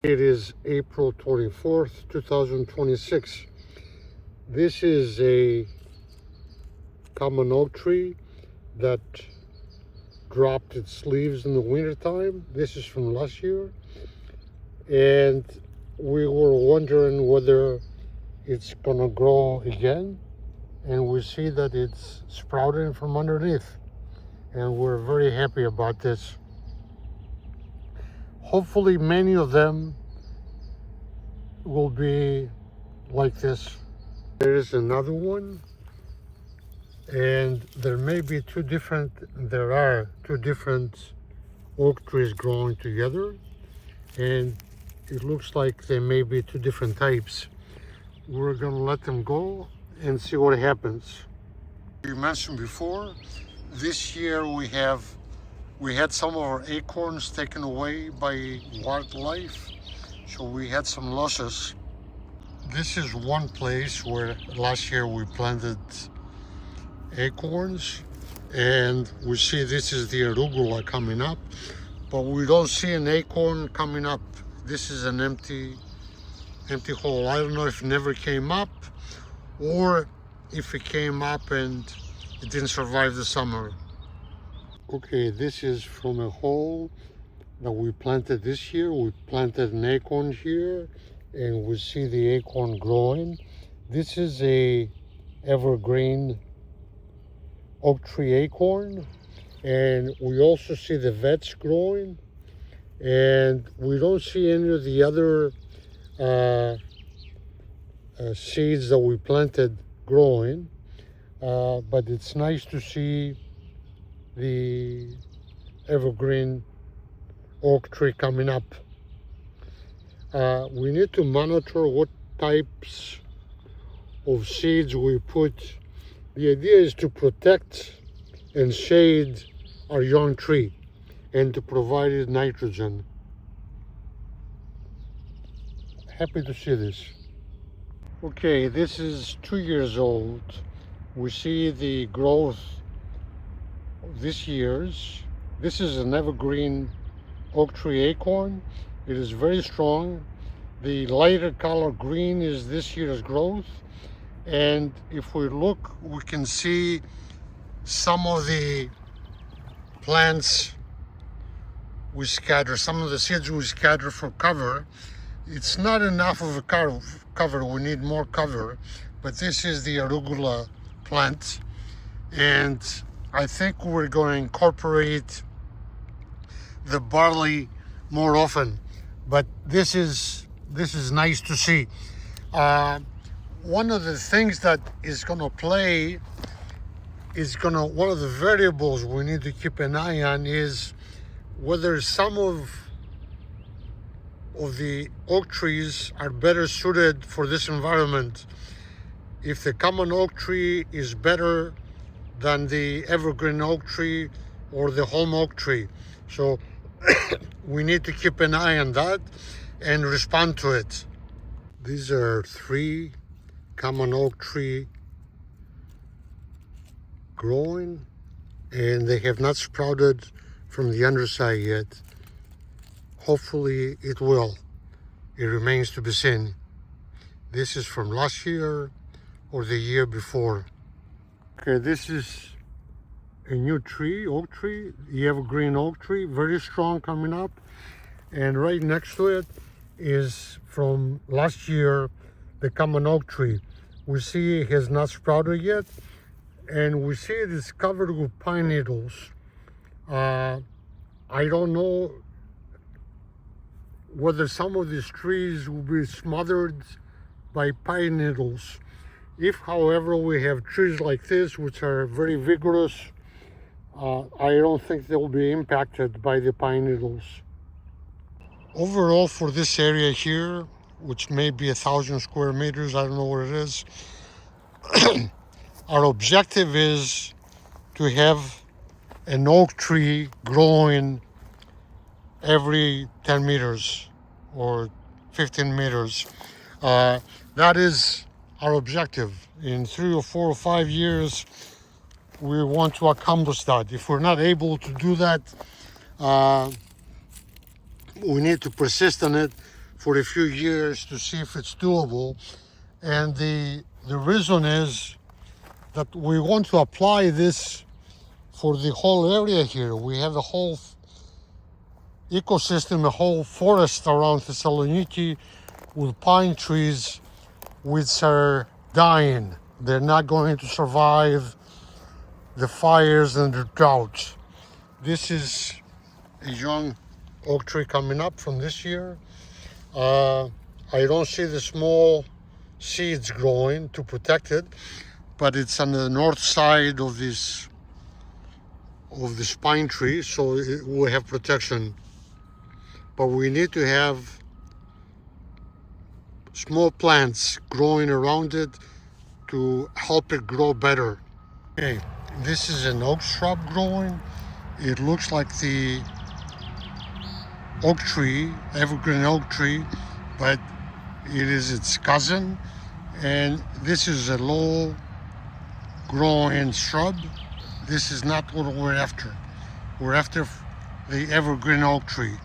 It is April 24th, 2026. This is a common oak tree that dropped its leaves in the wintertime. This is from last year. And we were wondering whether it's gonna grow again. And we see that it's sprouting from underneath. And we're very happy about this. Hopefully many of them will be like this. There is another one, and there are two different oak trees growing together, and it looks like they may be two different types. We're gonna let them go and see what happens. You mentioned before, this year we had some of our acorns taken away by wildlife, so we had some losses. This is one place where last year we planted acorns, and we see this is the arugula coming up, but we don't see an acorn coming up. This is an empty hole. I don't know if it never came up or if it came up and it didn't survive the summer. Okay, this is from a hole that we planted this year. We planted an acorn here, and we see the acorn growing. This is a evergreen oak tree acorn, and we also see the vets growing, and we don't see any of the other seeds that we planted growing, but it's nice to see the evergreen oak tree coming up. We need to monitor what types of seeds we put. The idea is to protect and shade our young tree and to provide it nitrogen. Happy to see this. Okay, this is 2 years old. We see the growth this year's. This is an evergreen oak tree acorn. It is very strong. The lighter color green is this year's growth, and if we look, we can see some of the plants we scatter, some of the seeds we scatter for cover. It's not enough of a cover, we need more cover, but this is the arugula plant, and I think we're going to incorporate the barley more often, but this is nice to see. One of the things that is going to play one of the variables we need to keep an eye on is whether some of the oak trees are better suited for this environment. If the common oak tree is better than the evergreen oak tree or the home oak tree. So we need to keep an eye on that and respond to it. These are 3 common oak tree growing, and they have not sprouted from the underside yet. Hopefully it will. It remains to be seen. This is from last year or the year before. Okay, this is a new tree, oak tree, the evergreen oak tree, very strong coming up. And right next to it is from last year, the common oak tree. We see it has not sprouted yet, and we see it is covered with pine needles. I don't know whether some of these trees will be smothered by pine needles. If, however, we have trees like this, which are very vigorous, I don't think they'll be impacted by the pine needles. Overall, for this area here, which may be 1,000 square meters, I don't know what it is, our objective is to have an oak tree growing every 10 meters or 15 meters. That is our objective. In 3 or 4 or 5 years, we want to accomplish that. If we're not able to do that, we need to persist on it for a few years to see if it's doable. And the reason is that we want to apply this for the whole area here. We have a whole ecosystem, a whole forest around Thessaloniki with pine trees which are dying. They're not going to survive the fires and the drought. This is a young oak tree coming up from this year. I don't see the small seeds growing to protect it, but it's on the north side of this pine tree, so it will have protection. But we need to have small plants growing around it to help it grow better. Okay, this is an oak shrub growing. It looks like the oak tree, evergreen oak tree, but it is its cousin. And this is a low growing shrub. This is not what we're after. We're after the evergreen oak tree.